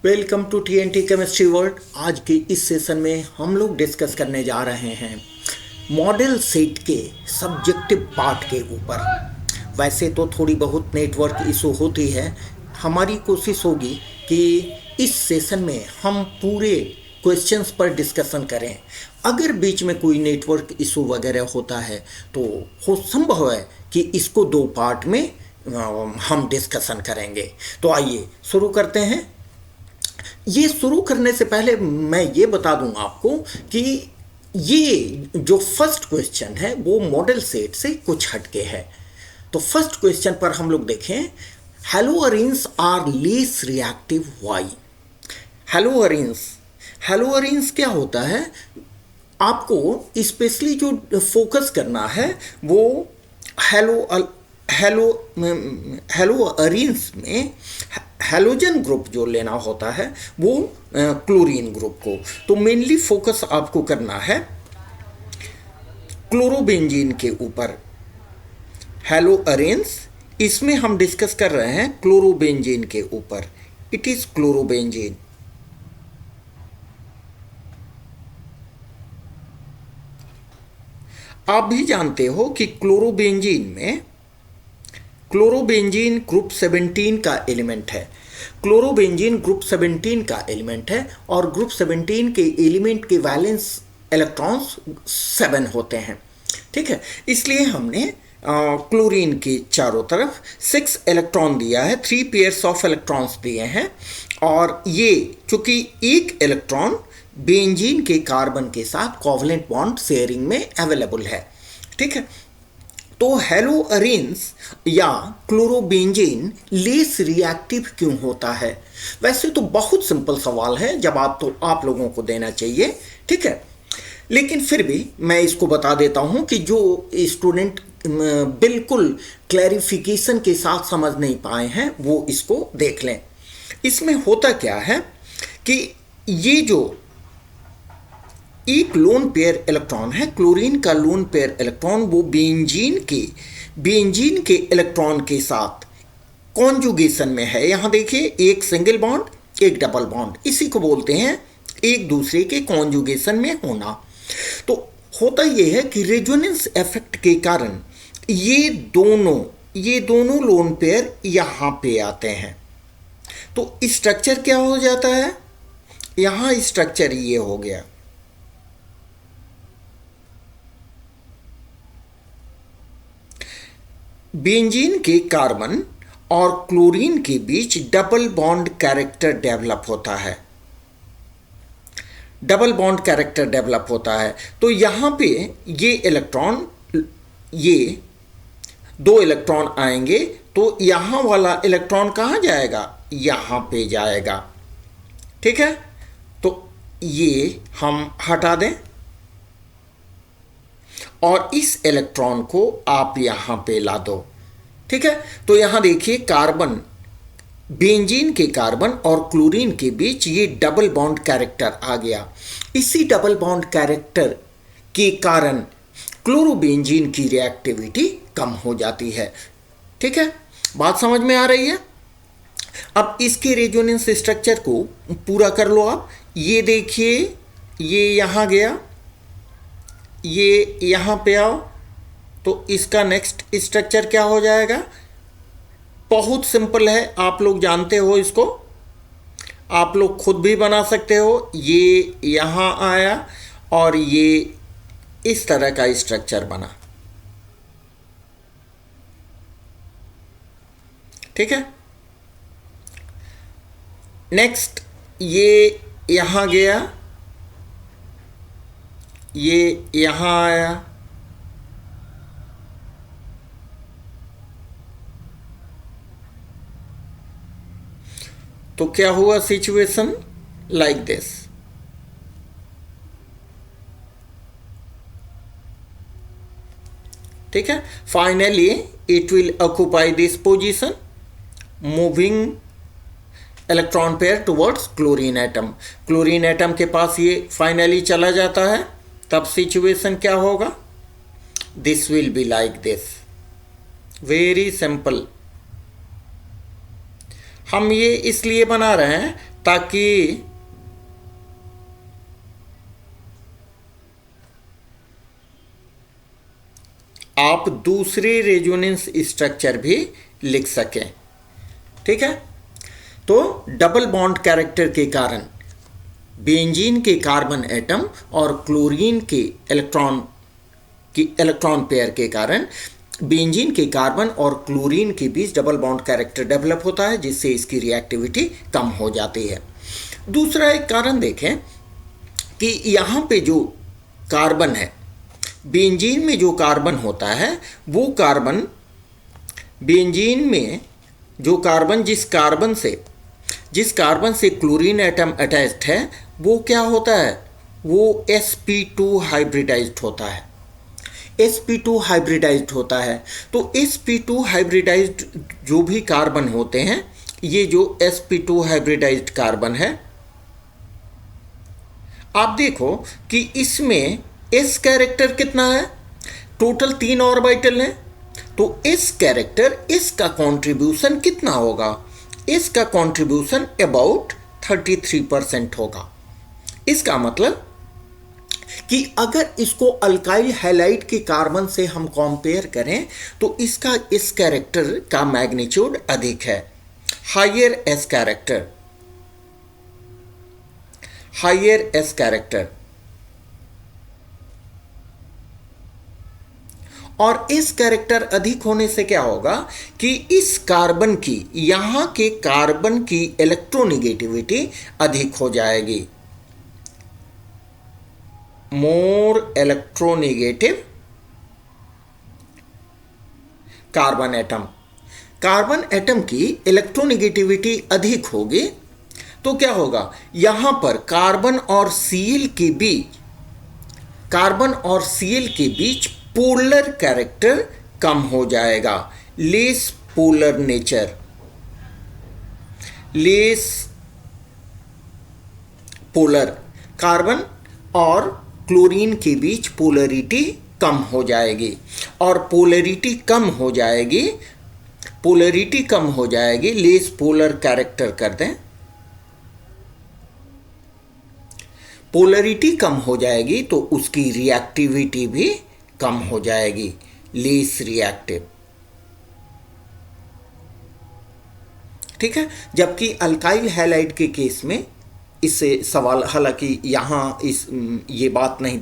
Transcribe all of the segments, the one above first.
Welcome to TNT chemistry world. आज के इस सेशन में हम लोग डिस्कस करने जा रहे हैं मॉडल सेट के सब्जेक्टिव पार्ट के ऊपर। वैसे तो थोड़ी बहुत नेटवर्क इशू होती है, हमारी कोशिश होगी कि इस सेशन में हम पूरे क्वेश्चंस पर डिस्कशन करें। अगर बीच में कोई नेटवर्क इशू वगैरह होता है तो हो संभव है कि इसको दो पार्ट में हम डिस्कशन करेंगे। तो आइए शुरू करते हैं। ये शुरू करने से पहले मैं ये बता दूं आपको कि ये जो फर्स्ट क्वेश्चन है वो मॉडल सेट से कुछ हटके है। तो फर्स्ट क्वेश्चन पर हम लोग देखें, हेलोअरीन्स आर लेस रिएक्टिव व्हाई। हेलोअरीन्स क्या होता है, आपको स्पेशली जो फोकस करना है वो हेलोअरीन्स में हेलोजन ग्रुप जो लेना होता है वो क्लोरीन ग्रुप को। तो मेनली फोकस आपको करना है क्लोरोबेंजीन के ऊपर। हेलोअरीन्स इसमें हम डिस्कस कर रहे हैं क्लोरोबेंजीन के ऊपर। It is chlorobenzene. आप भी जानते हो कि क्लोरोबेंजीन ग्रुप 17 का एलिमेंट है। क्लोरोबेंजीन ग्रुप 17 का एलिमेंट है और ग्रुप 17 के एलिमेंट के वैलेंस इलेक्ट्रॉन्स 7 होते हैं। ठीक है, इसलिए हमने क्लोरीन के चारों तरफ 6 इलेक्ट्रॉन दिया है, 3 पेयर्स ऑफ इलेक्ट्रॉन्स दिए हैं। और ये चूंकि एक इलेक्ट्रॉन बेंजीन के कार्बन के साथ कोवलेंट बॉन्ड शेयरिंग में अवेलेबल है। ठीक है, तो हेलोअरीन्स या क्लोरोबेंजीन लेस रिएक्टिव क्यों होता है? वैसे तो बहुत सिंपल सवाल है, जवाब तो आप लोगों को देना चाहिए। ठीक है, लेकिन फिर भी मैं इसको बता देता हूं कि जो स्टूडेंट बिल्कुल क्लैरिफिकेशन के साथ समझ नहीं पाए हैं वो इसको देख लें। इसमें होता क्या है कि ये जो एक लोन पेयर इलेक्ट्रॉन है, क्लोरीन का लोन पेयर इलेक्ट्रॉन, वो बेंजीन के इलेक्ट्रॉन के साथ कॉन्जुगेशन में है। यहां देखिए, एक सिंगल बॉन्ड एक डबल बॉन्ड, इसी को बोलते हैं एक दूसरे के कॉन्जुगेशन में होना। तो होता यह है कि रेजोनेंस इफेक्ट के कारण ये दोनों लोन पेयर यहां पे आते हैं। तो स्ट्रक्चर क्या हो जाता है, यहां स्ट्रक्चर ये हो गया। बेंजीन के कार्बन और क्लोरीन के बीच डबल बॉन्ड कैरेक्टर डेवलप होता है। तो यहां पे ये दो इलेक्ट्रॉन आएंगे, तो यहां वाला इलेक्ट्रॉन कहां जाएगा, यहां पे जाएगा। ठीक है, तो ये हम हटा दें और इस इलेक्ट्रॉन को आप यहां पे ला दो। ठीक है, तो यहां देखिए, कार्बन, बेंजीन के कार्बन और क्लोरीन के बीच ये डबल बॉन्ड कैरेक्टर आ गया। इसी डबल बॉन्ड कैरेक्टर के कारण क्लोरोबेंजीन की रिएक्टिविटी कम हो जाती है। ठीक है, बात समझ में आ रही है? अब इसके रेजोनेंस स्ट्रक्चर को पूरा कर लो आप। ये देखिए, ये यहां गया, ये यहां पे आओ, तो इसका नेक्स्ट स्ट्रक्चर क्या हो जाएगा? बहुत सिंपल है, आप लोग जानते हो इसको, आप लोग खुद भी बना सकते हो। ये यहां आया और ये इस तरह का स्ट्रक्चर बना। ठीक है, नेक्स्ट ये यहां गया, ये यहां आया, तो क्या हुआ सिचुएशन लाइक दिस। ठीक है, finally it will occupy this position, moving electron pair towards chlorine atom. Chlorine atom के पास ये फाइनली चला जाता है, तब सिचुएशन क्या होगा, this will be like this. Very simple. हम ये इसलिए बना रहे हैं ताकि आप दूसरे रेजोनेंस स्ट्रक्चर भी लिख सकें। ठीक है, तो डबल बॉन्ड कैरेक्टर के कारण बेंजीन के कार्बन एटम और क्लोरीन के इलेक्ट्रॉन पेयर के कारण बेंजीन के कार्बन और क्लोरीन के बीच डबल बॉन्ड कैरेक्टर डेवलप होता है, जिससे इसकी रिएक्टिविटी कम हो जाती है। दूसरा एक कारण देखें कि यहाँ पे जो कार्बन है, बेंजीन में जो कार्बन होता है, वो कार्बन बेंजीन में जो कार्बन जिस कार्बन से क्लोरीन एटम अटैच्ड है, वो क्या होता है, वो sp2 हाइब्रिडाइज्ड होता है। sp2 हाइब्रिडाइज्ड होता है, तो sp2 हाइब्रिडाइज्ड जो भी कार्बन होते हैं, ये जो sp2 हाइब्रिडाइज्ड कार्बन है, आप देखो कि इसमें s कैरेक्टर कितना है, टोटल 3 ऑर्बिटल हैं, तो s कैरेक्टर, इसका कंट्रीब्यूशन कितना होगा, इसका कंट्रीब्यूशन अबाउट 33% होगा। इसका मतलब कि अगर इसको अल्काइल हैलाइड के कार्बन से हम कंपेयर करें तो इसका इस कैरेक्टर का मैग्नीट्यूड अधिक है, हायर एस कैरेक्टर। और इस कैरेक्टर अधिक होने से क्या होगा कि इस कार्बन की, यहां के कार्बन की इलेक्ट्रोनेगेटिविटी अधिक हो जाएगी, मोर इलेक्ट्रोनेगेटिव कार्बन एटम की इलेक्ट्रोनेगेटिविटी अधिक होगी, तो क्या होगा, यहां पर कार्बन और सीएल के बीच पोलर कैरेक्टर कम हो जाएगा, less polar nature, less polar, carbon और क्लोरीन के बीच पोलरिटी कम हो जाएगी, और पोलरिटी कम हो जाएगी, लेस पोलर कैरेक्टर कर दें, पोलरिटी कम हो जाएगी तो उसकी रिएक्टिविटी भी कम हो जाएगी, लेस रिएक्टिव। ठीक है, जबकि अल्काइल हैलाइड के केस में इससे सवाल, हालांकि यहाँ ये बात नहीं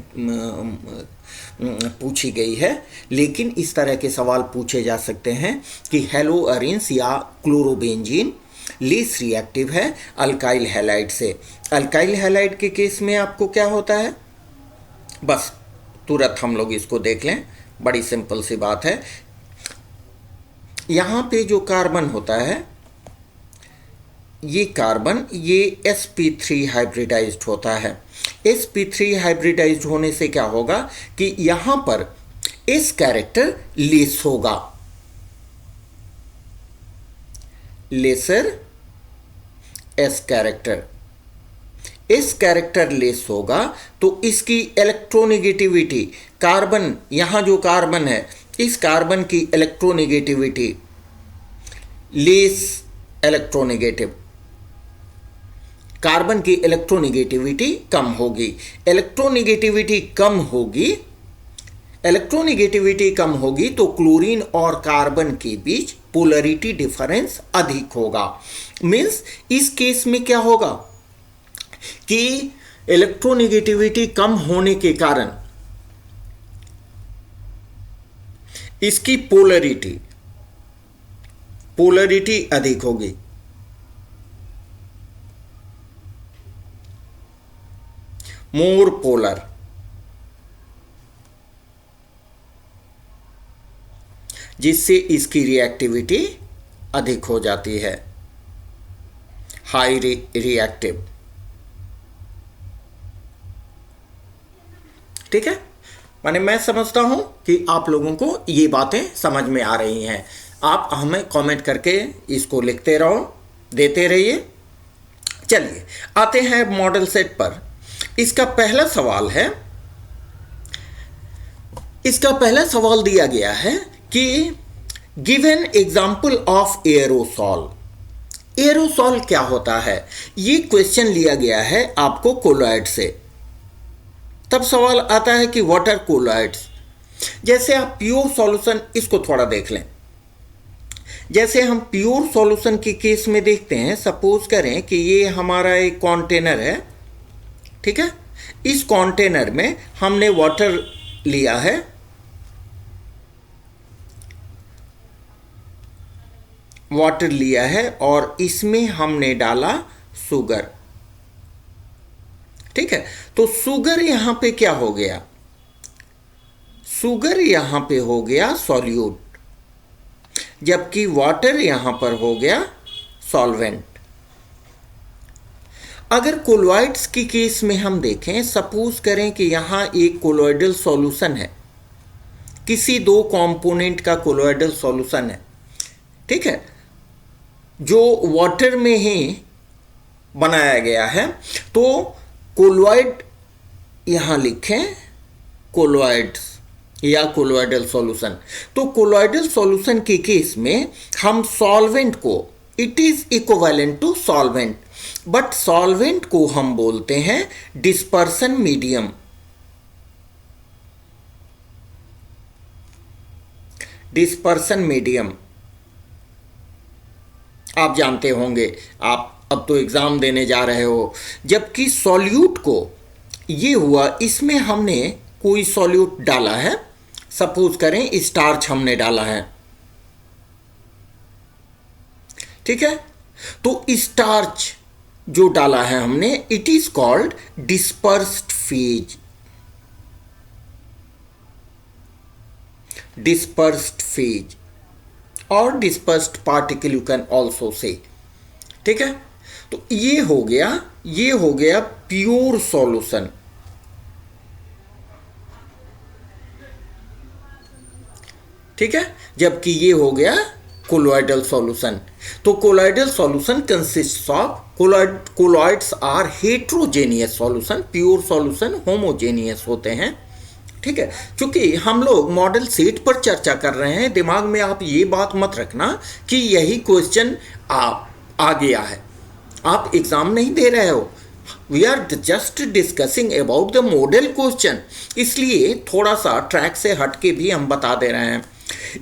पूछी गई है, लेकिन इस तरह के सवाल पूछे जा सकते हैं कि हेलोअरीन्स या क्लोरोबेंजीन लेस रिएक्टिव है अल्काइल हैलाइड से। अल्काइल हैलाइड के केस में आपको क्या होता है, बस तुरंत हम लोग इसको देख लें, बड़ी सिंपल सी बात है। यहाँ पे जो कार्बन होता है, ये कार्बन, ये sp3 हाइब्रिडाइज्ड होता है। sp3 हाइब्रिडाइज्ड होने से क्या होगा कि यहाँ पर s कैरेक्टर लेस होगा, लेसर s कैरेक्टर, इस कैरेक्टर लेस होगा तो इसकी इलेक्ट्रोनेगेटिविटी, कार्बन, यहाँ जो कार्बन है, इस कार्बन की इलेक्ट्रोनेगेटिविटी, लेस इलेक्ट्रोनेगेटिव, कार्बन की इलेक्ट्रोनेगेटिविटी कम होगी, इलेक्ट्रोनेगेटिविटी कम होगी तो क्लोरीन और कार्बन के बीच पोलरिटी डिफरेंस अधिक होगा। मीन्स इस केस में क्या होगा कि इलेक्ट्रोनेगेटिविटी कम होने के कारण इसकी पोलरिटी अधिक होगी, मोर पोलर, जिससे इसकी रिएक्टिविटी अधिक हो जाती है, हाई रिएक्टिव। ठीक है, माने मैं समझता हूं कि आप लोगों को ये बातें समझ में आ रही हैं। आप हमें कमेंट करके इसको लिखते रहो, देते रहिए। चलिए आते हैं मॉडल सेट पर। इसका पहला सवाल दिया गया है कि give an example of aerosol. Aerosol क्या होता है, ये क्वेश्चन लिया गया है आपको कोलॉइड से। तब सवाल आता है कि व्हाट आर कोलॉइड्स। जैसे आप प्योर सॉल्यूशन, इसको थोड़ा देख लें। जैसे हम प्योर सॉल्यूशन के केस में देखते हैं, सपोज करें कि ये हमारा एक कंटेनर है, ठीक है। इस कंटेनर में हमने वाटर लिया है, वाटर लिया है और इसमें हमने डाला शुगर, ठीक है। तो शुगर यहां पे क्या हो गया, शुगर यहां पे हो गया सॉल्यूट, जबकि वाटर यहां पर हो गया सॉल्वेंट। अगर कोलॉइड्स की केस में हम देखें, सपोज करें कि यहां एक कोलॉइडल सॉल्यूशन है, किसी दो कंपोनेंट का कोलॉइडल सॉल्यूशन है, ठीक है, जो वाटर में ही बनाया गया है। तो कोलॉइड यहां लिखें, कोलॉइड्स या कोलॉइडल सॉल्यूशन। तो कोलॉइडल सॉल्यूशन के केस में हम सॉल्वेंट को, it is equivalent to solvent, but solvent को हम बोलते हैं डिस्पर्सन मीडियम। डिस्पर्सन मीडियम आप जानते होंगे, आप अब तो एग्जाम देने जा रहे हो। जबकि सॉल्यूट को, ये हुआ, इसमें हमने कोई सॉल्यूट डाला है, सपोज करें स्टार्च हमने डाला है, ठीक है। तो स्टार्च जो डाला है हमने, it is called dispersed phase, dispersed phase और dispersed particle you can also say, ठीक है। तो ये हो गया प्योर सॉल्यूशन, ठीक है, जबकि ये हो गया कोलॉइडल सॉल्यूशन। तो colloidal solution consists of, colloids are heterogeneous solution, pure solution homogeneous होते हैं, ठीक है। चूंकि हम लोग मॉडल सेट पर चर्चा कर रहे हैं, दिमाग में आप ये बात मत रखना कि यही क्वेश्चन आ गया है, आप एग्जाम नहीं दे रहे हो। We are just discussing about the model question, इसलिए थोड़ा सा ट्रैक से हट के भी हम बता दे रहे हैं।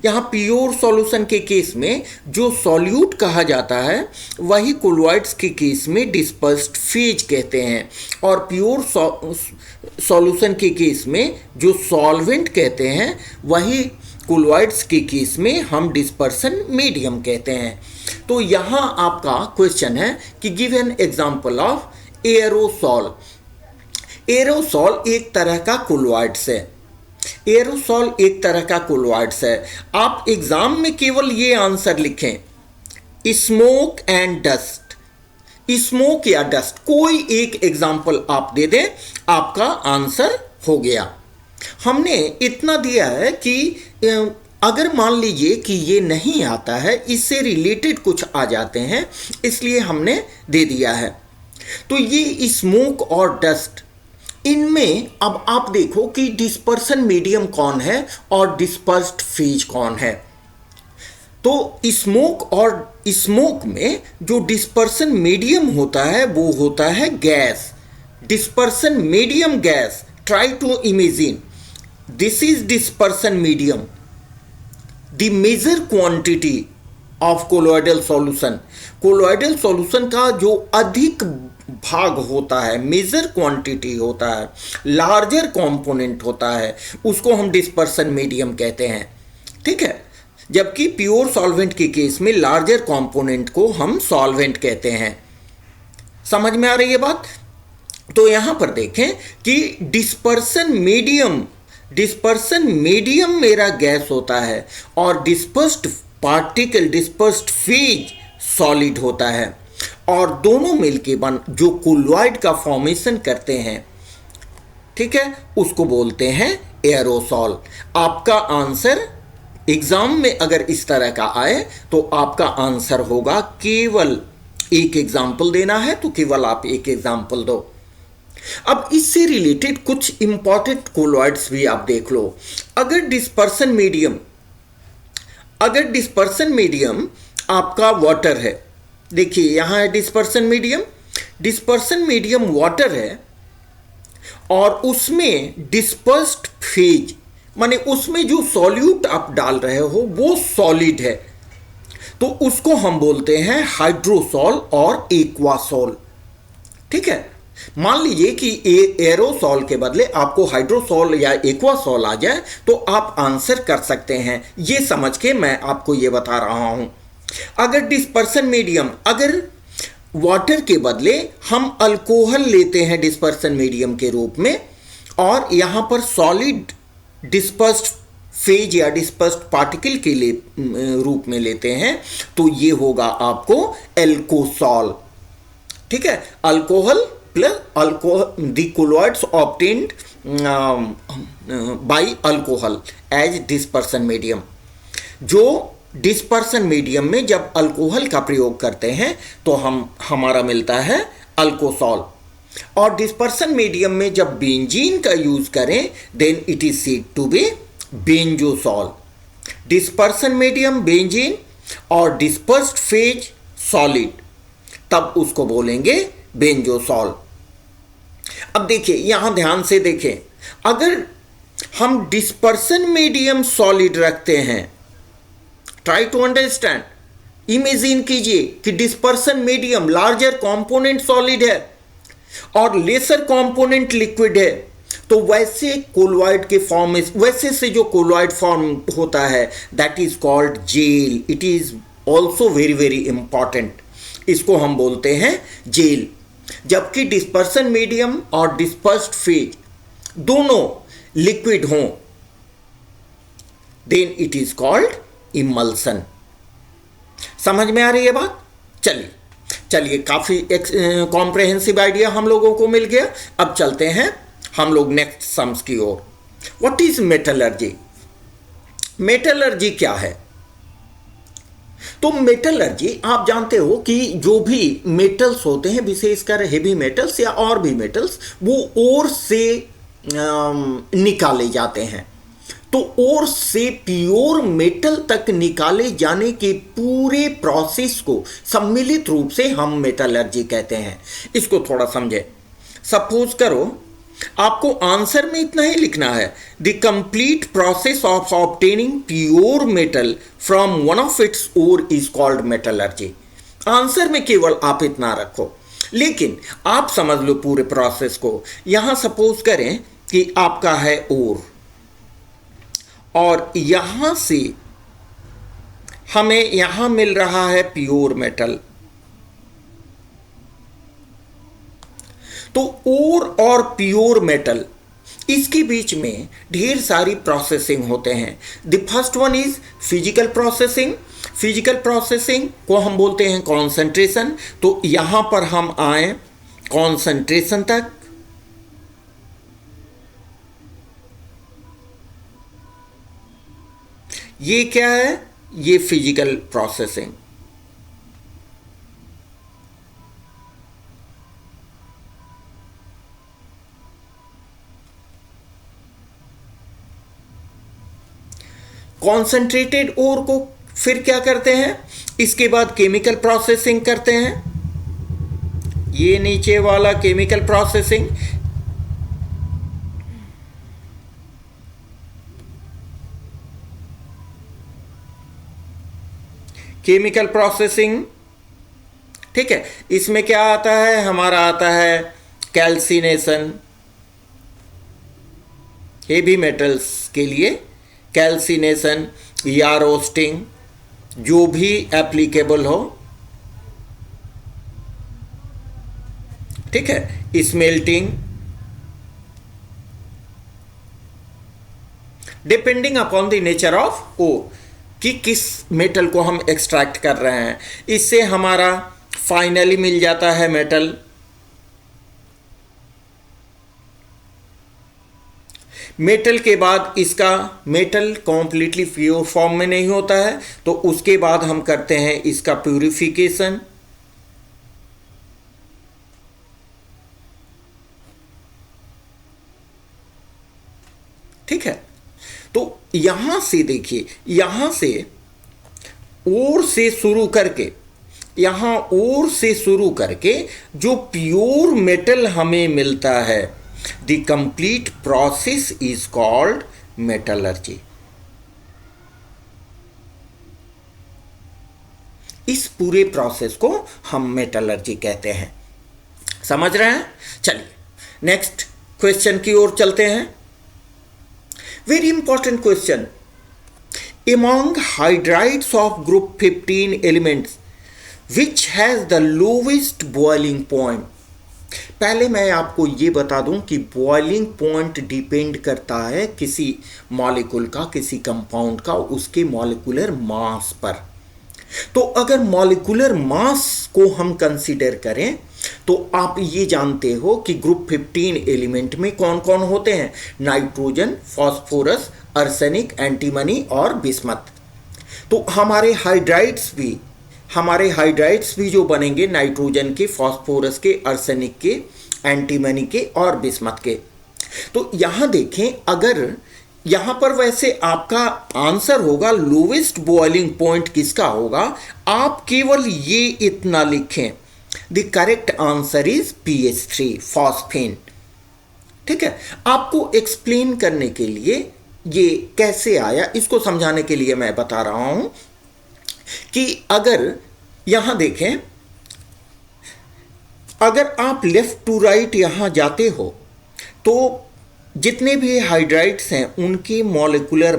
यहाँ प्योर सॉल्यूशन के केस में जो सॉल्यूट कहा जाता है, वही कोलॉइड्स के केस में डिस्पर्स्ड फेज कहते हैं, और प्योर सॉल्यूशन के केस में जो सॉल्वेंट कहते हैं, वही कोलॉइड्स के केस में हम डिस्पर्सन मीडियम कहते हैं। तो यहाँ आपका क्वेश्चन है कि give an example of aerosol. Aerosol एक तरह का कोलॉइड्स है, एरोसॉल एक तरह का कोलॉइड्स है। आप एग्जाम में केवल ये आंसर लिखें, स्मोक एंड डस्ट, स्मोक या डस्ट, कोई एक एग्जांपल आप दे दें, आपका आंसर हो गया। हमने इतना दिया है कि अगर मान लीजिए कि ये नहीं आता है, इससे रिलेटेड कुछ आ जाते हैं, इसलिए हमने दे दिया है। तो ये स्मोक और डस्ट, इनमें अब आप देखो कि डिस्पर्सन मीडियम कौन है और डिस्पर्स्ड फेज कौन है। तो स्मोक में जो डिस्पर्सन मीडियम होता है वो होता है gas, dispersion medium gas. Try to imagine, this is dispersion medium, the major quantity of colloidal solution. Colloidal solution का जो अधिक भाग होता है, मेजर क्वांटिटी होता है, लार्जर कंपोनेंट होता है, उसको हम डिस्पर्सन मीडियम कहते हैं, ठीक है। जबकि प्योर सॉल्वेंट के केस में लार्जर कंपोनेंट को हम सॉल्वेंट कहते हैं। समझ में आ रही है बात? तो यहां पर देखें कि डिस्पर्सन मीडियम मेरा गैस होता है और dispersed particle, dispersed phase solid होता है, और दोनों मिलके जो कोलॉइड का फॉर्मेशन करते हैं, ठीक है, उसको बोलते हैं एरोसॉल। आपका आंसर एग्जाम में अगर इस तरह का आए तो आपका आंसर होगा, केवल एक एग्जाम्पल देना है तो केवल आप एक एग्जाम्पल दो। अब इससे रिलेटेड कुछ इंपॉर्टेंट कोलॉइड्स भी आप देख लो। अगर डिस्पर्सन मीडियम आपका वाटर है, देखिए यहां है dispersion medium, dispersion medium water है और उसमें डिस्पर्स्ड फेज माने उसमें जो सॉल्यूट आप डाल रहे हो वो सॉलिड है, तो उसको हम बोलते हैं हाइड्रोसॉल और एक्वासॉल। ठीक है, मान लीजिए कि एरोसॉल के बदले आपको हाइड्रोसॉल या एक्वासॉल आ जाए तो आप आंसर कर सकते हैं। ये समझ के मैं आपको ये बता रहा हूं। अगर डिस्पर्सन मीडियम, अगर वाटर के बदले हम अल्कोहल लेते हैं डिस्पर्सन मीडियम के रूप में और यहां पर सॉलिड डिस्पर्स्ड फेज या डिस्पर्स्ड पार्टिकल के लिए रूप में लेते हैं तो ये होगा आपको एल्कोसॉल। ठीक है, alcohol plus alcohol the colloids obtained by alcohol as dispersion medium. जो डिस्पर्सन मीडियम में जब अल्कोहल का प्रयोग करते हैं तो हमारा मिलता है अल्कोसॉल, और डिस्पर्सन मीडियम में जब बेंजीन का यूज करें then it is said to be benzosol. Dispersion medium benzene और डिस्पर्स्ड फेज सॉलिड, तब उसको बोलेंगे बेंजोसॉल। अब देखिए यहां ध्यान से देखें, अगर हम डिस्पर्सन मीडियम सॉलिड रखते हैं, ट्राई टू अंडरस्टैंड, इमेजिन कीजिए कि dispersion medium larger component solid है और लेसर कंपोनेंट लिक्विड है, तो वैसे कोलॉइड के फॉर्म में, वैसे से जो कोलॉइड फॉर्म होता है that is called gel. It is also very very important, इसको हम बोलते हैं जेल। जबकि डिस्पर्सन मीडियम और डिस्पर्स्ड फेज दोनों लिक्विड हों then it is called emulsion. समझ में आ रही है बात? चलिए चलिए, काफी कॉम्प्रहेंसिव आइडिया हम लोगों को मिल गया। अब चलते हैं हम लोग नेक्स्ट सम्स की ओर। What is metallurgy? मेटलर्जी क्या है? तो मेटलर्जी आप जानते हो कि जो भी मेटल्स होते हैं, विशेषकर हेवी मेटल्स या और भी मेटल्स, वो ओर से निकाले जाते हैं। तो ओर से प्योर मेटल तक निकाले जाने के पूरे प्रोसेस को सम्मिलित रूप से हम मेटलर्जी कहते हैं। इसको थोड़ा समझे। सपोज करो आपको आंसर में इतना ही लिखना है, the complete process of obtaining pure metal from one of its ore is called metallurgy. Answer में केवल आप इतना रखो, लेकिन आप समझ लो पूरे प्रोसेस को। यहां सपोज करें कि आपका है ओर और यहां से हमें यहां मिल रहा है प्योर मेटल। तो ओर और प्योर मेटल, इसके बीच में ढेर सारी प्रोसेसिंग होते हैं। The first one is physical processing. Physical processing को हम बोलते हैं कॉन्सेंट्रेशन। तो यहां पर हम आए कॉन्सेंट्रेशन तक। ये क्या है? ये फिजिकल प्रोसेसिंग। कॉन्सेंट्रेटेड ओर को फिर क्या करते हैं? इसके बाद केमिकल प्रोसेसिंग करते हैं। ये नीचे वाला केमिकल प्रोसेसिंग। केमिकल प्रोसेसिंग, ठीक है, इसमें क्या आता है? हमारा आता है कैल्सिनेशन। हेवी मेटल्स के लिए कैल्सिनेशन या रोस्टिंग, जो भी एप्लीकेबल हो, ठीक है, smelting, depending upon the nature of ore, कि किस मेटल को हम एक्सट्रैक्ट कर रहे हैं। इससे हमारा फाइनली मिल जाता है मेटल। मेटल के बाद इसका मेटल कॉम्प्लीटली प्योर फॉर्म में नहीं होता है, तो उसके बाद हम करते हैं इसका प्यूरिफिकेशन। ठीक है, तो यहां से देखिए, यहां से ओर से शुरू करके यहाँ और से शुरू करके जो प्योर मेटल हमें मिलता है, the complete process is called metallurgy. इस पूरे प्रोसेस को हम मेटलर्जी कहते हैं। समझ रहे हैं? चलिए नेक्स्ट क्वेश्चन की ओर चलते हैं। Very important question, among hydrides of group 15 elements which has the lowest boiling point। पहले मैं आपको ये बता दूं कि बॉइलिंग पॉइंट डिपेंड करता है किसी मॉलिक्यूल का, किसी कंपाउंड का, उसके मॉलिक्यूलर मास पर। तो अगर मॉलिक्यूलर मास को हम कंसीडर करें तो आप ये जानते हो कि ग्रुप 15 एलिमेंट में कौन कौन होते हैं, नाइट्रोजन, फास्फोरस, आर्सेनिक, एंटीमनी और बिस्मथ। तो हमारे हाइड्राइड्स भी जो बनेंगे नाइट्रोजन के, फास्फोरस के, आर्सेनिक के, एंटीमनी के और बिस्मथ के। तो यहां देखें, अगर यहां पर वैसे आपका आंसर होगा लोवेस्ट बॉइलिंग पॉइंट किसका होगा, आप केवल ये इतना लिखें, the correct answer is PH3 फॉस्फेन। ठीक है, आपको एक्सप्लेन करने के लिए ये कैसे आया, इसको समझाने के लिए मैं बता रहा हूं कि अगर यहां देखें, अगर आप लेफ्ट टू राइट यहां जाते हो तो जितने भी हाइड्राइड्स हैं उनकी मॉलिक्यूलर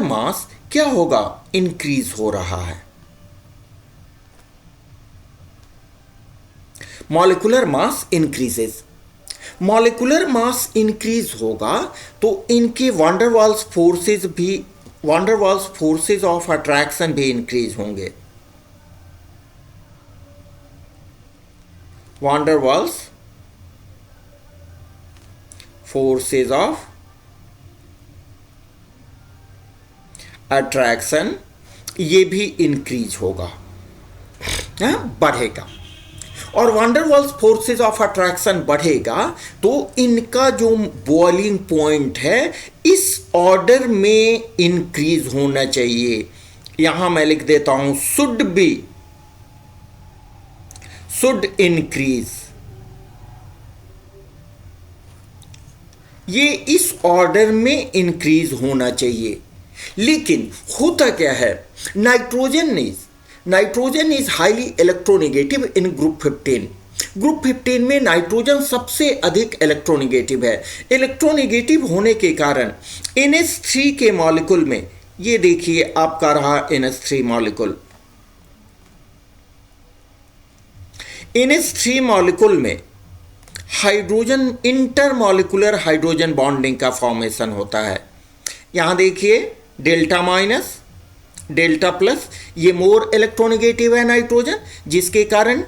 मास क्या होगा, इंक्रीज हो रहा है। Molecular mass increases, molecular mass increase होगा तो इनके वांडरवाल्स फोर्सेस ऑफ अट्रैक्शन भी इंक्रीज होंगे। वांडरवाल्स फोर्सेस ऑफ अट्रैक्शन ये भी इंक्रीज होगा, बढ़ेगा। और वांडरवाल्स फोर्सेस ऑफ अट्रैक्शन बढ़ेगा तो इनका जो बॉइलिंग पॉइंट है इस ऑर्डर में इंक्रीज होना चाहिए। यहां मैं लिख देता हूं शुड इंक्रीज, ये इस ऑर्डर में इंक्रीज होना चाहिए। लेकिन होता क्या है, nitrogen is highly electronegative in group 15। Group 15 में नाइट्रोजन सबसे अधिक इलेक्ट्रोनेगेटिव है। इलेक्ट्रोनेगेटिव होने के कारण NH3 के मॉलिक्यूल में, ये देखिए आपका रहा NH3 मॉलिक्यूल, NH3 मॉलिक्यूल में हाइड्रोजन, इंटरमॉलिक्यूलर हाइड्रोजन बॉन्डिंग का फॉर्मेशन होता है। यहां देखिए डेल्टा माइनस, डेल्टा प्लस, ये मोर इलेक्ट्रोनेगेटिव है नाइट्रोजन, जिसके कारण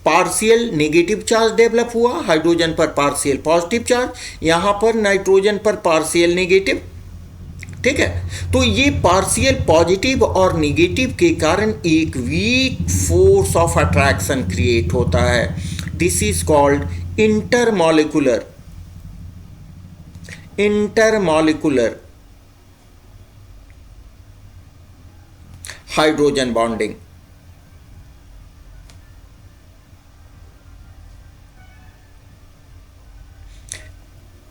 पार्शियल नेगेटिव चार्ज डेवलप हुआ, हाइड्रोजन पर पार्शियल पॉजिटिव चार्ज, यहां पर नाइट्रोजन पर पार्शियल नेगेटिव। ठीक है, तो ये पार्शियल पॉजिटिव और नेगेटिव के कारण एक weak force of attraction create होता है। This is called intermolecular hydrogen bonding.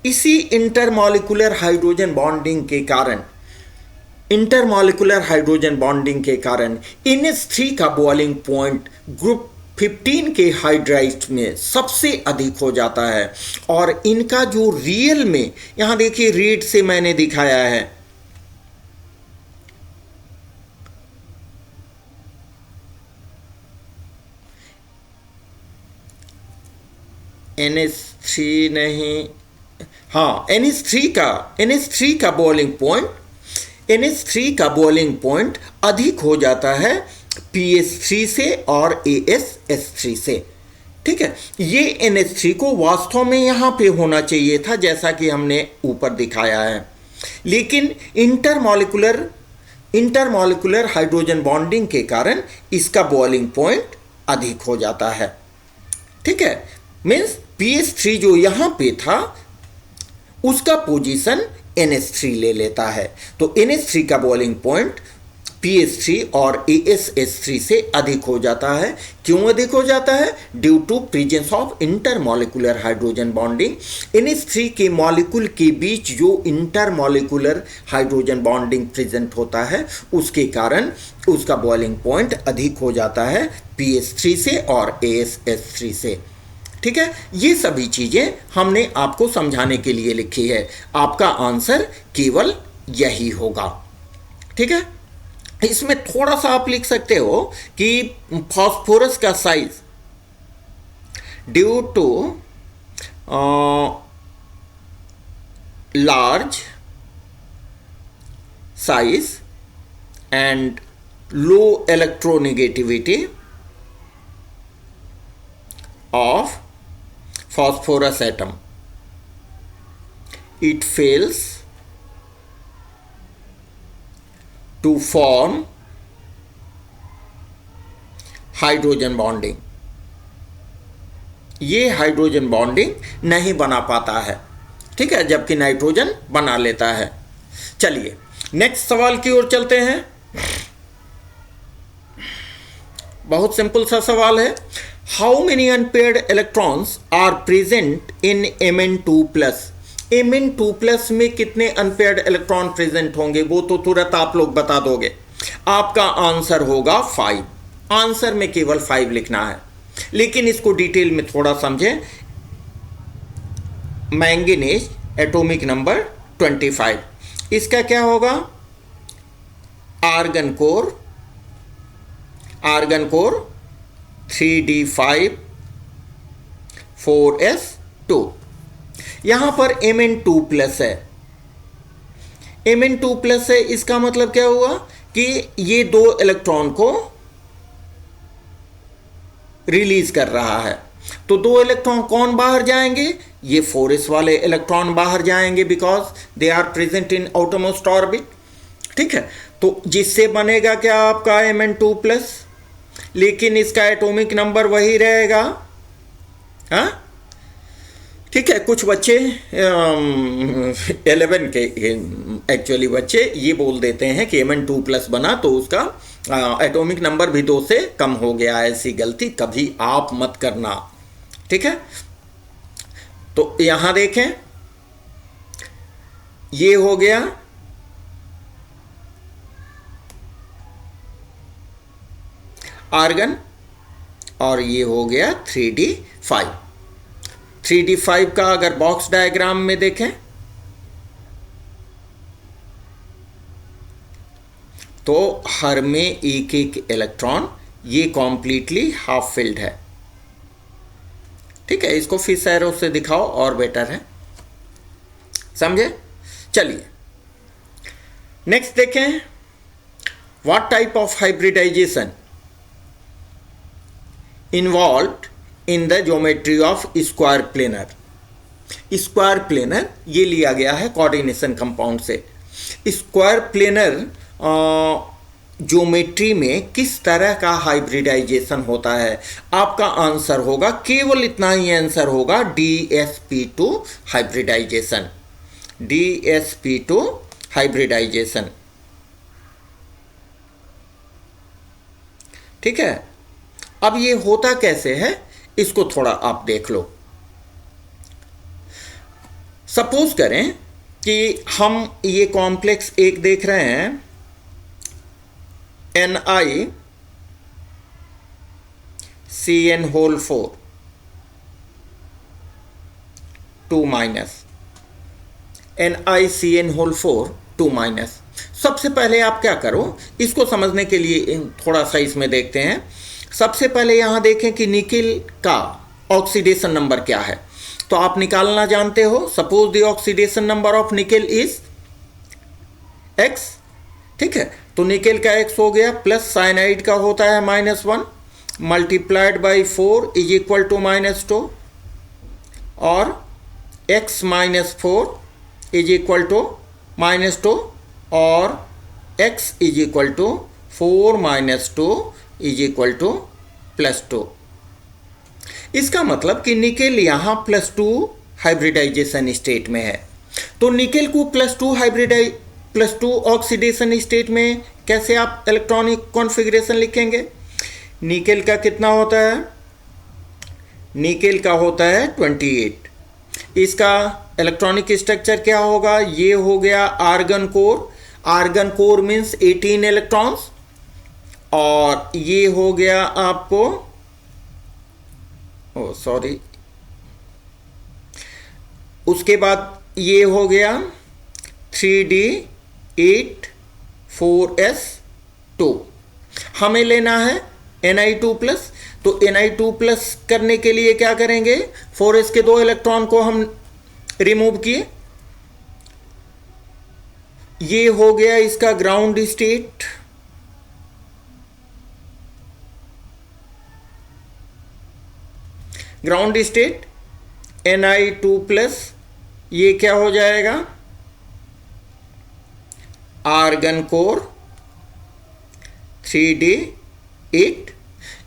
इसी इंटरमॉलिक्यूलर हाइड्रोजन बॉन्डिंग के कारण NH3 का बॉइलिंग पॉइंट ग्रुप 15 के हाइड्राइड्स में सबसे अधिक हो जाता है। और इनका जो रियल में, यहां देखिए रेड से मैंने दिखाया है, NH3 नहीं, हाँ NH3 का बॉइलिंग पॉइंट अधिक हो जाता है PH3 से और ASH3 से। ठीक है, ये NH3 को वास्तव में यहां पे होना चाहिए था जैसा कि हमने ऊपर दिखाया है, लेकिन इंटरमॉलिक्यूलर हाइड्रोजन बॉन्डिंग के कारण इसका बॉइलिंग पॉइंट अधिक हो जाता है। ठीक है, मीन्स PH3 जो यहां पे था उसका पोजीशन NH3 ले लेता है। तो NH3 का बॉइलिंग पॉइंट PH3 और ASH3 से अधिक हो जाता है। क्यों अधिक हो जाता है? Due to presence of intermolecular hydrogen bonding. NH3 के मॉलिक्यूल के बीच जो इंटरमॉलिक्यूलर हाइड्रोजन बॉन्डिंग प्रेजेंट होता है उसके कारण उसका बॉइलिंग पॉइंट अधिक हो जाता है PH3 से और ASH3 से। ठीक है, ये सभी चीजें हमने आपको समझाने के लिए लिखी है। आपका आंसर केवल यही होगा। ठीक है, इसमें थोड़ा सा आप लिख सकते हो कि फास्फोरस का size due to large size and low electronegativity of phosphorus atom, it fails to form hydrogen bonding. ये हाइड्रोजन बॉन्डिंग नहीं बना पाता है। ठीक है, जबकि नाइट्रोजन बना लेता है। चलिए नेक्स्ट सवाल की ओर चलते हैं। बहुत सिंपल सा सवाल है। How many unpaired electrons are present in Mn2+? Mn2+ में कितने अनपेयर्ड इलेक्ट्रॉन प्रेजेंट होंगे वो तो तुरंत आप लोग बता दोगे। आपका आंसर होगा 5। आंसर में केवल 5 लिखना है, लेकिन इसको डिटेल में थोड़ा समझें। मैंगनीज एटॉमिक नंबर 25, इसका क्या होगा? Argon core 3d5 4s2। यहां पर Mn2+ है। Mn2+ है, इसका मतलब क्या हुआ कि ये 2 इलेक्ट्रॉन को रिलीज कर रहा है। तो 2 इलेक्ट्रॉन कौन बाहर जाएंगे? ये 4s वाले इलेक्ट्रॉन बाहर जाएंगे, because they are present in outermost orbit. ठीक है, तो जिससे बनेगा क्या आपका Mn2+, लेकिन इसका एटॉमिक नंबर वही रहेगा। हाँ, ठीक है। कुछ बच्चे 11 के एक्चुअली बच्चे ये बोल देते हैं कि Mn2+ बना तो उसका एटॉमिक नंबर भी 2 से कम हो गया। ऐसी गलती कभी आप मत करना। ठीक है, तो यहां देखें, ये हो गया आर्गन और ये हो गया 3d5। 3d5 का अगर बॉक्स डायग्राम में देखें तो हर में एक एक इलेक्ट्रॉन, ये कॉम्प्लीटली हाफ फिल्ड है। ठीक है, इसको फिश एरो से दिखाओ और बेटर है, समझे। चलिए नेक्स्ट देखें। What type of hybridization involved in the geometry of square planar. Square planar ये लिया गया है कोऑर्डिनेशन कंपाउंड से। स्क्वायर प्लेनर ज्योमेट्री में किस तरह का हाइब्रिडाइजेशन होता है? आपका आंसर होगा, केवल इतना ही आंसर होगा, DsP2 हाइब्रिडाइजेशन। DsP2 hybridisation. ठीक है, अब ये होता कैसे है इसको थोड़ा आप देख लो। सपोज करें कि हम ये कॉम्प्लेक्स एक देख रहे हैं, NiCN4 2 NiCN4 2। सबसे पहले आप क्या करो, इसको समझने के लिए थोड़ा सा इसमें देखते हैं। सबसे पहले यहां देखें कि निकेल का ऑक्सीडेशन नंबर क्या है, तो आप निकालना जानते हो। Suppose the oxidation number of nickel is X। ठीक है, तो निकेल का X हो गया, प्लस साइनाइड का होता है -1 multiplied by 4 is equal to -2, और X -4 इज इक्वल टू -2, और X is equal to 4 - 2 is equal to +2। इसका मतलब कि निकेल यहाँ +2 हाइब्रिडाइजेशन स्टेट में है। तो निकेल को +2 ऑक्सीडेशन स्टेट में कैसे आप इलेक्ट्रॉनिक कॉन्फ़िगरेशन लिखेंगे? निकेल का कितना होता है? निकेल का होता है 28। इसका इलेक्ट्रॉनिक स्ट्रक्चर क्या होगा? ये हो गया argon core. Argon core means 18 electrons. और ये हो गया आपको, सॉरी, उसके बाद ये हो गया 3D8 4S2। हमें लेना है Na2+। तो Na2+ करने के लिए क्या करेंगे? 4S के 2 इलेक्ट्रॉन को हम रिमूव किए। ये हो गया इसका ground state. Ground state Na2+, ये क्या हो जाएगा? Argon core 3D8।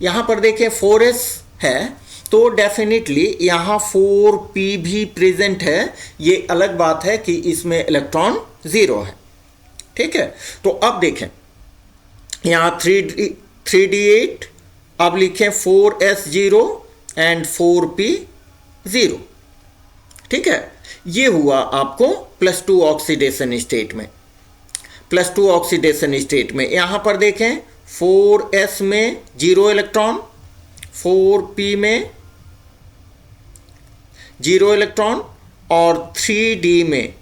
यहां पर देखें 4S है तो डेफिनेटली यहां 4p भी प्रेजेंट है। ये अलग बात है कि इसमें इलेक्ट्रॉन 0 है। ठीक है, तो अब देखें यहां 3D8, अब लिखें 4S0 एंड 4p0। ठीक है, ये हुआ आपको +2 ऑक्सीडेशन स्टेट में। +2 ऑक्सीडेशन स्टेट में यहां पर देखें 4S में 0 इलेक्ट्रॉन, 4p में 0 इलेक्ट्रॉन, और 3D में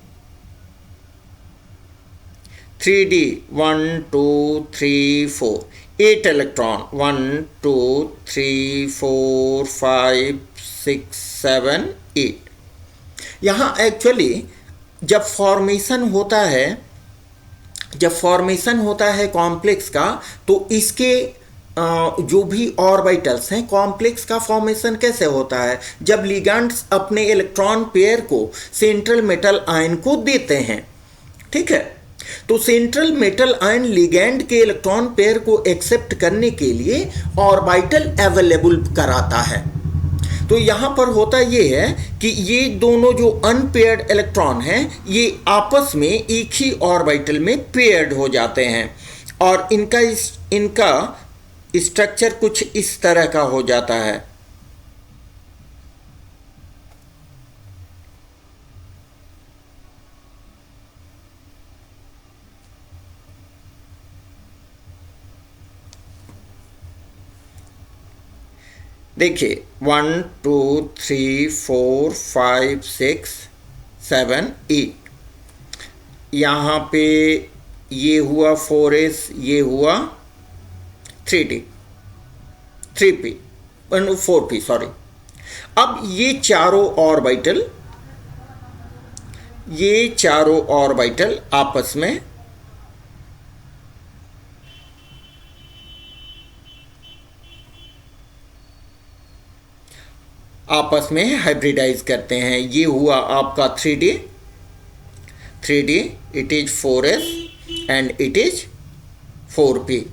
3D 1 2 3 4 8 इलेक्ट्रॉन, 1 2 3 4 5 6 7 8। यहाँ एक्चुअली जब फॉर्मेशन होता है कॉम्प्लेक्स का, तो इसके जो भी ऑर्बिटल्स हैं, कॉम्प्लेक्स का फॉर्मेशन कैसे होता है? जब लिगैंड्स अपने इलेक्ट्रॉन पेयर को सेंट्रल मेटल आयन को देते हैं। ठीक है, तो सेंट्रल मेटल आयन लिगैंड के इलेक्ट्रॉन पेयर को एक्सेप्ट करने के लिए ऑर्बिटल अवेलेबल कराता है। तो यहां पर होता यह है कि ये दोनों जो अनपेयर्ड इलेक्ट्रॉन हैं, ये आपस में एक ही ऑर्बिटल में पेयर्ड हो जाते हैं, और इनका स्ट्रक्चर कुछ इस तरह का हो जाता है। देखिए 1 2 3 4 5 6 7 8। यहाँ पे ये हुआ 4S, ये हुआ 3D 3p 4p, सॉरी। अब ये चारों ऑर्बिटल आपस में हाइब्रिडाइज करते हैं। ये हुआ आपका 3D, it is 4S and it is 4p,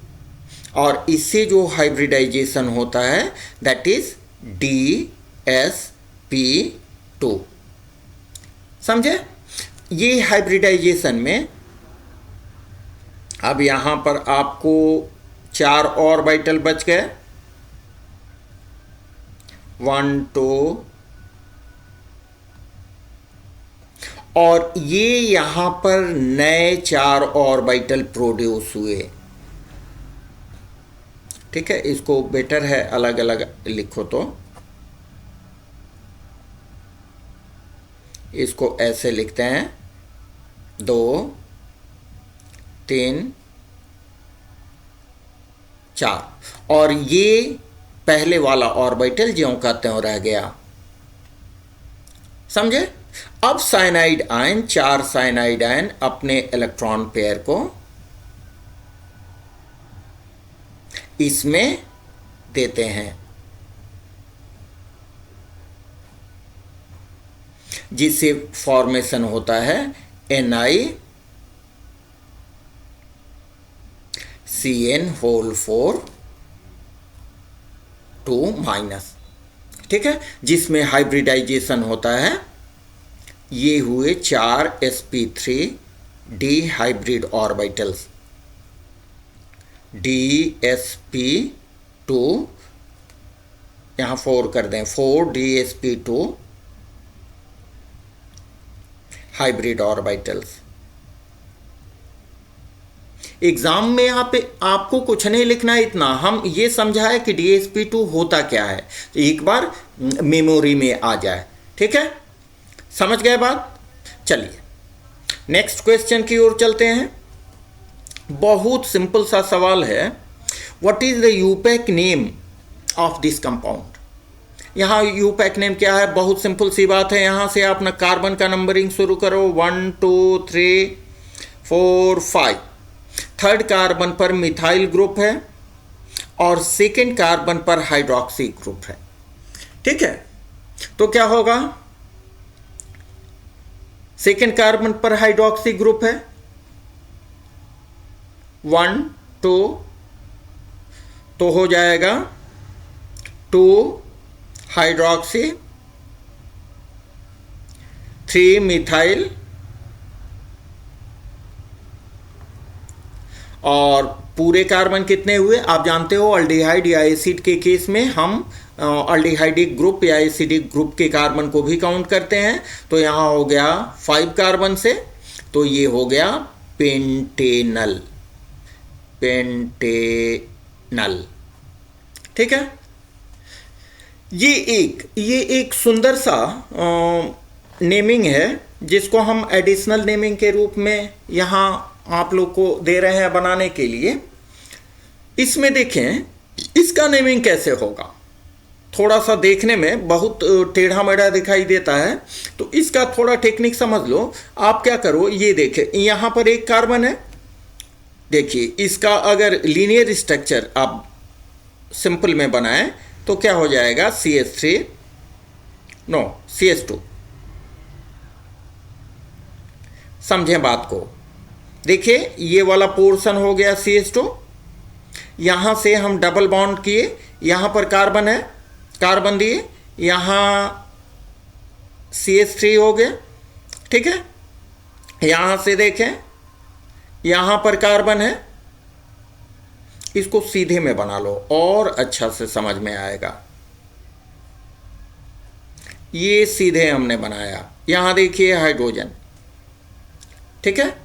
और इससे जो हाइब्रिडाइजेशन होता है दैट इज DsP2। समझे? ये हाइब्रिडाइजेशन में अब यहां पर आपको 4 ऑर्बिटल बच गए, 1 2, और ये यहां पर नए 4 ऑर्बिटल प्रोड्यूस हुए। ठीक है, इसको बेटर है अलग अलग लिखो। तो इसको ऐसे लिखते हैं 2 3 4, और ये पहले वाला ऑर्बिटल ज्यों का त्यों रह गया। समझे? अब साइनाइड आयन, 4 साइनाइड आयन अपने इलेक्ट्रॉन पेयर को इसमें देते हैं, जिससे फॉर्मेशन होता है NiCN4 2-। ठीक है, जिसमें हाइब्रिडाइजेशन होता है ये हुए 4 sp3 D hybrid orbitals, dsp2, यहाँ 4 कर दें, 4 dsp2 हाइब्रिड ऑर्बिटल्स। एग्जाम में आपको कुछ नहीं लिखना है, इतना हम ये समझा है कि dsp2 होता क्या है, तो एक बार मेमोरी में आ जाए। ठीक है, समझ गए बात। चलिए नेक्स्ट क्वेश्चन की ओर चलते हैं। बहुत सिंपल सा सवाल है, what is the IUPAC name of this compound. यहाँ यूपैक नेम क्या है, बहुत सिंपल सी बात है। यहाँ से आप ना कार्बन का नंबरिंग शुरू करो, 1 2 3 4 5। थर्ड कार्बन पर मिथाइल ग्रुप है और सेकेंड कार्बन पर हाइड्रोक्सी ग्रुप है। ठीक है, तो क्या होगा, सेकेंड कार्बन पर हाइड्रोक्सी ग्रुप है 1 2, तो हो जाएगा 2 हाइड्रोक्सी 3 मिथाइल, और पूरे कार्बन कितने हुए आप जानते हो। अल्डिहाइड या एसिड के केस में हम अल्डिहाइडिक ग्रुप या एसिडिक ग्रुप के कार्बन को भी काउंट करते हैं। तो यहाँ हो गया 5 कार्बन से, तो ये हो गया पेंटेनल, पेंटेनल। ठीक है, ये एक सुंदर सा नेमिंग है जिसको हम एडिशनल नेमिंग के रूप में यहाँ आप लोग को दे रहे हैं बनाने के लिए। इसमें देखें इसका नेमिंग कैसे होगा, थोड़ा सा देखने में बहुत टेढ़ा मेढ़ा दिखाई देता है, तो इसका थोड़ा टेक्निक समझ लो। आप क्या करो, ये देखें यहाँ पर एक कार्बन है, देखिए इसका अगर लीनियर स्ट्रक्चर आप सिंपल में बनाएं तो क्या हो जाएगा, CH3 नो CH2। समझें बात को, देखिए ये वाला पोर्शन हो गया CH2, यहाँ से हम डबल बॉन्ड किए, यहाँ पर कार्बन है, कार्बन दिए, यहाँ CH3 हो गया। ठीक है, यहाँ से देखें यहाँ पर कार्बन है, इसको सीधे में बना लो और अच्छा से समझ में आएगा। ये सीधे हमने बनाया, यहाँ देखिए हाइड्रोजन। ठीक है,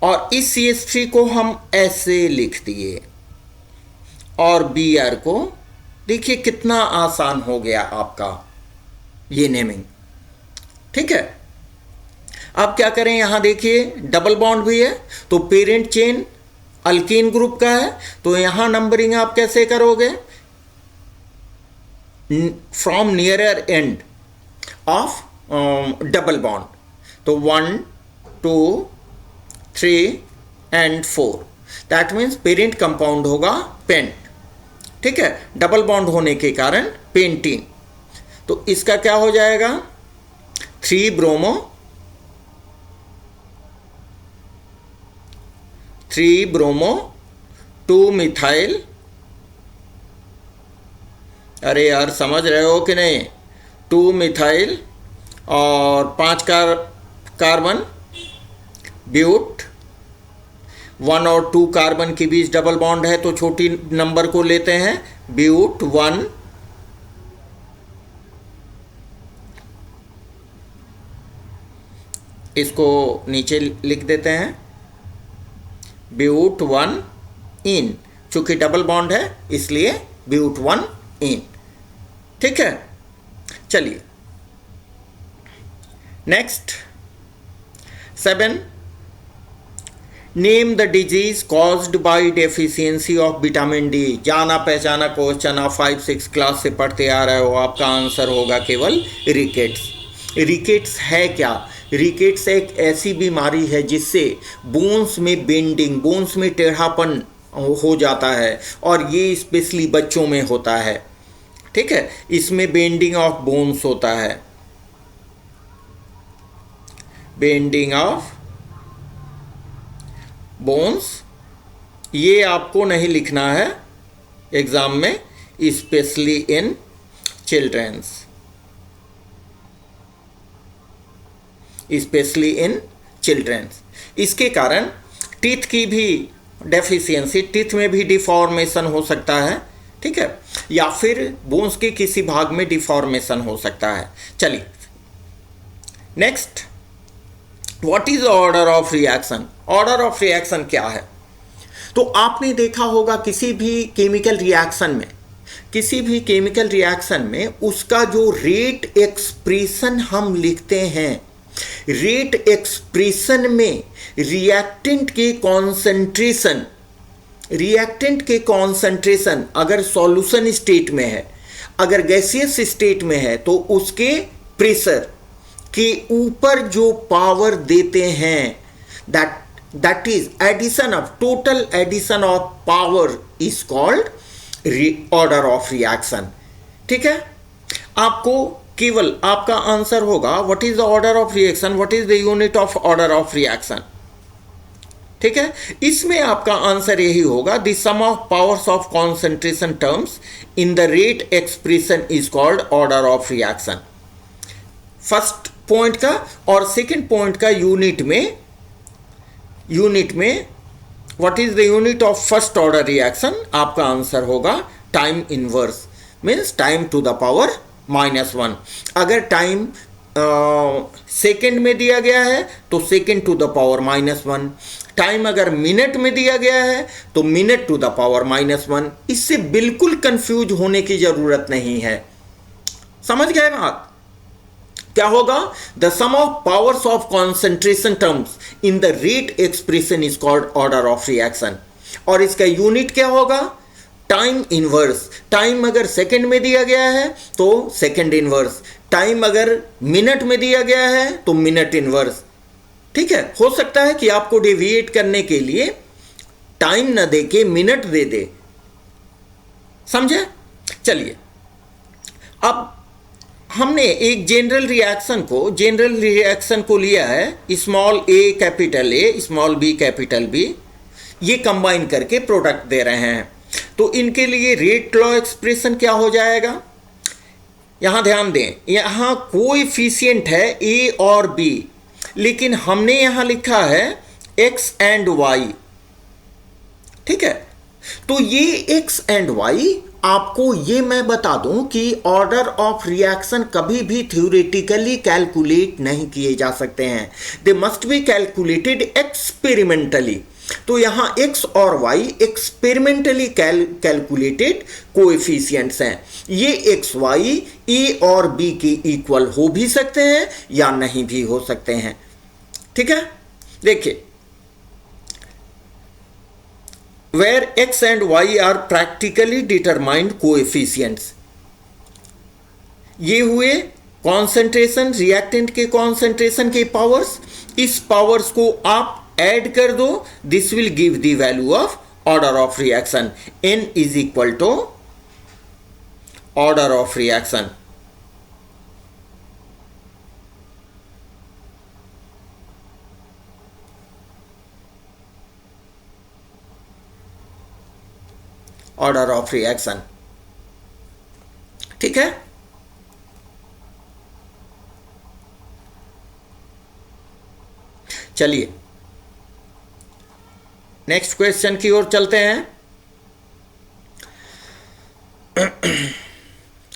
और इस CH3 को हम ऐसे लिख दिए और Br को देखिए कितना आसान हो गया आपका ये नेमिंग। ठीक है, अब क्या करें, यहां देखिए डबल बॉन्ड भी है, तो पेरेंट चेन अल्कीन ग्रुप का है, तो यहां नंबरिंग आप कैसे करोगे, from nearer end of double bond, तो 1 2 3 and 4, that means parent compound होगा पेंट। ठीक है, डबल बॉन्ड होने के कारण पेंटीन, तो इसका क्या हो जाएगा 3 ब्रोमो 2 मिथाइल, अरे यार समझ रहे हो कि नहीं, 2 मिथाइल और 5 कार्बन ब्यूट, 1 और 2 कार्बन के बीच डबल बॉन्ड है तो छोटी नंबर को लेते हैं, ब्यूट 1, इसको नीचे लिख देते हैं, ब्यूट 1 इन, चूंकि डबल बॉन्ड है इसलिए ब्यूट 1 इन। ठीक है, चलिए next 7, name the disease caused by deficiency of vitamin D. जाना पहचाना क्वेश्चन, आप 5-6 क्लास से पढ़ते आ रहे हो, आपका आंसर होगा केवल रिकेट्स। रिकेट्स है क्या, रिकेट्स एक ऐसी बीमारी है जिससे बोन्स में बेंडिंग, बोन्स में टेढ़ापन हो जाता है, और ये स्पेशली बच्चों में होता है। ठीक है, इसमें बेंडिंग ऑफ बोन्स होता है, बेंडिंग ऑफ बोन्स। ये आपको नहीं लिखना है एग्जाम में, specially in childrens. Specially in childrens. इसके कारण टीथ की भी डेफिशिएंसी, टीथ में भी डिफॉर्मेशन हो सकता है, ठीक है, या फिर बोन्स के किसी भाग में डिफॉर्मेशन हो सकता है। चलिए next, what is order of reaction? Order of reaction क्या है? तो आपने देखा होगा किसी भी केमिकल रिएक्शन में उसका जो रेट एक्सप्रेशन हम लिखते हैं, रेट एक्सप्रेशन में रिएक्टेंट के कॉन्सेंट्रेशन अगर सॉल्यूशन स्टेट में है, अगर गैसियस स्टेट में है, तो उसके प्रेशर के ऊपर जो पावर देते हैं, that is total addition of power is called order of reaction। ठीक है, आपको केवल आपका आंसर होगा what is the order of reaction, what is the unit of order of reaction. ठीक है, इसमें आपका आंसर यही होगा the sum of powers of concentration terms in the rate expression is called order of reaction. First point का और second point का unit में what is the unit of first order reaction, आपका आंसर होगा time inverse, means time to the power -1। अगर time second में दिया गया है तो second to the power -1, time अगर मिनट में दिया गया है तो मिनट टू द पावर -1। इससे बिल्कुल कंफ्यूज होने की जरूरत नहीं है, समझ गए बात? क्या होगा? The sum of powers of concentration terms in the rate expression is called order of reaction. और इसका यूनिट क्या होगा? Time inverse. टाइम अगर सेकंड में दिया गया है तो सेकंड इनवर्स, टाइम अगर मिनट में दिया गया है तो मिनट इनवर्स। ठीक है, हो सकता है कि आपको डेविएट करने के लिए टाइम न दे के मिनट दे दे, समझे? चलिए, अब हमने एक जनरल रिएक्शन को लिया है, small a capital A, small b capital B, ये कंबाइन करके प्रोडक्ट दे रहे हैं। तो इनके लिए रेट लॉ एक्सप्रेशन क्या हो जाएगा? यहां ध्यान दें, यहां कोएफिशिएंट है a और b, लेकिन हमने यहां लिखा है x एंड y। ठीक है, तो ये x एंड y, आपको ये मैं बता दूं कि ऑर्डर ऑफ रिएक्शन कभी भी थ्योरेटिकली कैलकुलेट नहीं किए जा सकते हैं, they must be calculated experimentally. तो यहां x और y एक्सपेरिमेंटली कैलकुलेटेड कोएफिशिएंट्स हैं। ये x y a और b के इक्वल हो भी सकते हैं या नहीं भी हो सकते हैं। ठीक है, देखिए, where x and y are practically determined coefficients। ये हुए कॉन्सेंट्रेशन, रिएक्टेंट के कॉन्सेंट्रेशन के पावर्स। इस पावर्स को आप ऐड कर दो, this will give the value of order of reaction. n is equal to order of reaction. Order of reaction, ठीक है। चलिए नेक्स्ट क्वेश्चन की ओर चलते हैं।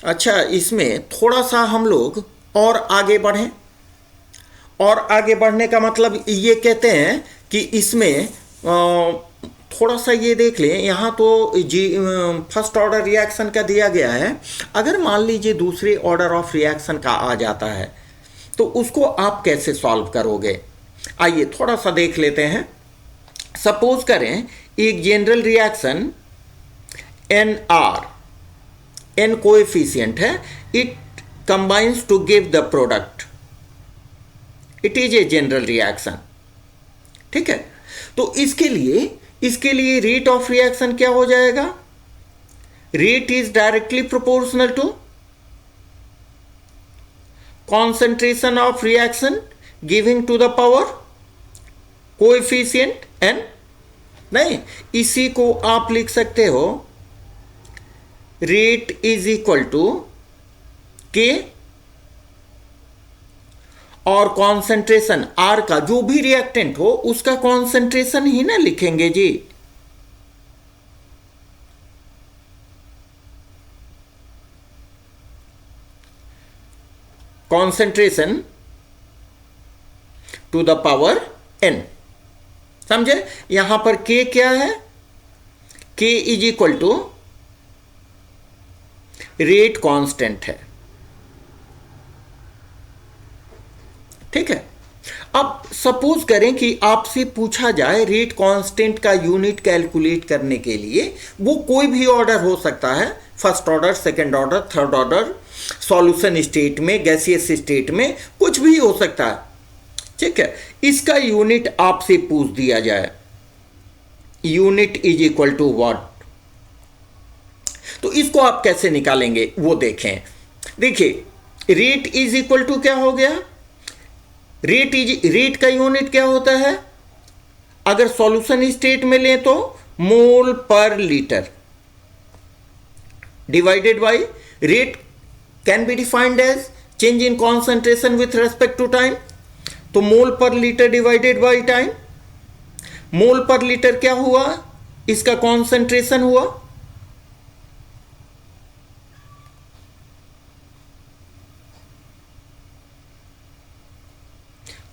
अच्छा, इसमें थोड़ा सा हम लोग और आगे बढ़ें, और आगे बढ़ने का मतलब ये कहते हैं कि इसमें थोड़ा सा ये देख लें। यहाँ तो फर्स्ट ऑर्डर रिएक्शन का दिया गया है, अगर मान लीजिए दूसरे ऑर्डर ऑफ रिएक्शन का आ जाता है तो उसको आप कैसे सॉल्व करोगे? आइए थोड़ा सा देख लेते हैं। सपोज करें एक general reaction NR, N coefficient है, it combines to give the product, it is a general reaction. ठीक है, तो इसके लिए रेट ऑफ रिएक्शन क्या हो जाएगा? Rate is directly proportional to concentration of reaction giving to the power coefficient n। नहीं, इसी को आप लिख सकते हो rate is equal to K और कॉन्सेंट्रेशन आर का, जो भी रिएक्टेंट हो उसका कॉन्सेंट्रेशन ही ना लिखेंगे जी। Concentration to the power n, समझे। यहां पर k क्या है, k is equal to rate constant है, ठीक है। अब सपोज करें कि आपसे पूछा जाए रेट कांस्टेंट का यूनिट कैलकुलेट करने के लिए, वो कोई भी ऑर्डर हो सकता है, first order, second order, third order, solution state में, गैसियस स्टेट में, कुछ भी हो सकता है, ठीक है। इसका यूनिट आपसे पूछ दिया जाए, unit is equal to what, तो इसको आप कैसे निकालेंगे वो देखें। देखिए रेट इज इक्वल टू क्या हो गया, रेट का यूनिट क्या होता है, अगर सॉल्यूशन स्टेट में लें तो mole per litre divided by rate can be defined as change in concentration with respect to time, तो mole per litre divided by time. Mole per litre क्या हुआ, इसका कॉन्सेंट्रेशन हुआ,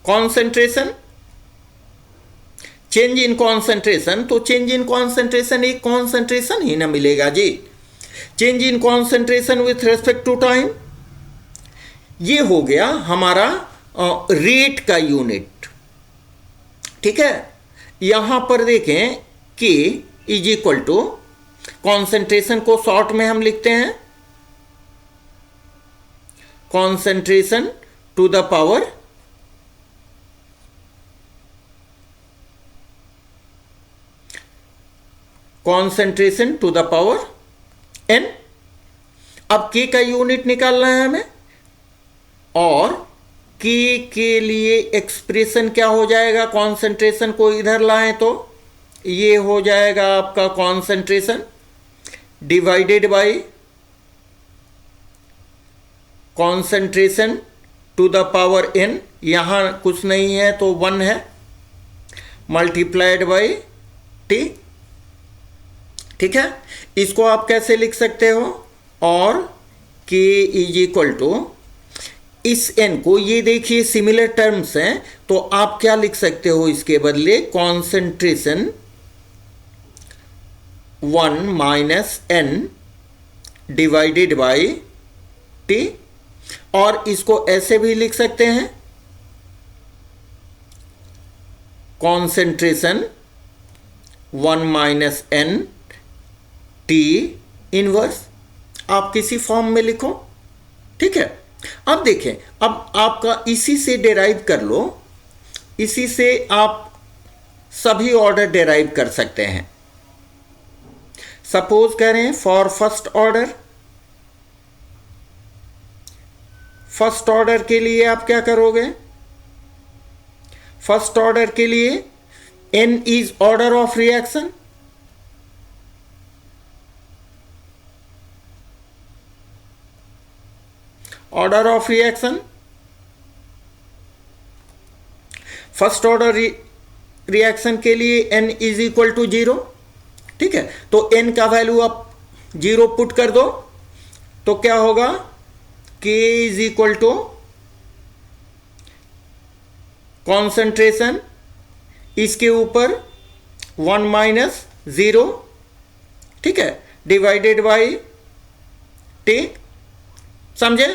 कॉन्सेंट्रेशन, चेंज इन कॉन्सेंट्रेशन, तो change in concentration एक concentration ही ना मिलेगा जी। Change in concentration with respect to time, ये हो गया हमारा रेट का यूनिट, ठीक है। यहां पर देखें कि इज इक्वल टू, कॉन्सेंट्रेशन को शॉर्ट में हम लिखते हैं concentration to the power concentration to the power n। अब k का यूनिट निकालना है हमें, और k के लिए एक्सप्रेशन क्या हो जाएगा, कॉन्सेंट्रेशन को इधर लाएं तो ये हो जाएगा आपका concentration divided by concentration to the power n, यहां कुछ नहीं है तो 1 है, मल्टीप्लाइड बाय t, ठीक है। इसको आप कैसे लिख सकते हो, और k इज इक्वल टू, इस n को, ये देखिए सिमिलर टर्म्स हैं, तो आप क्या लिख सकते हो इसके बदले, concentration 1 minus n divided by t, और इसको ऐसे भी लिख सकते हैं concentration 1 minus n T inverse, आप किसी फॉर्म में लिखो, ठीक है। अब देखें, अब आपका इसी से डेराइव कर लो, इसी से आप सभी ऑर्डर डेराइव कर सकते हैं। सपोज करें for first order, first order के लिए आप क्या करोगे, फर्स्ट ऑर्डर के लिए n is order of reaction, order of reaction, first order reaction के लिए n इज इक्वल टू 0, ठीक है। तो n का वैल्यू आप 0 पुट कर दो, तो क्या होगा, k is equal to concentration, इसके ऊपर 1 माइनस 0, ठीक है, डिवाइडेड बाय t, समझे।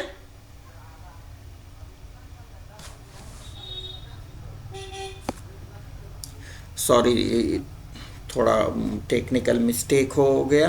सॉरी, थोड़ा टेक्निकल मिस्टेक हो गया।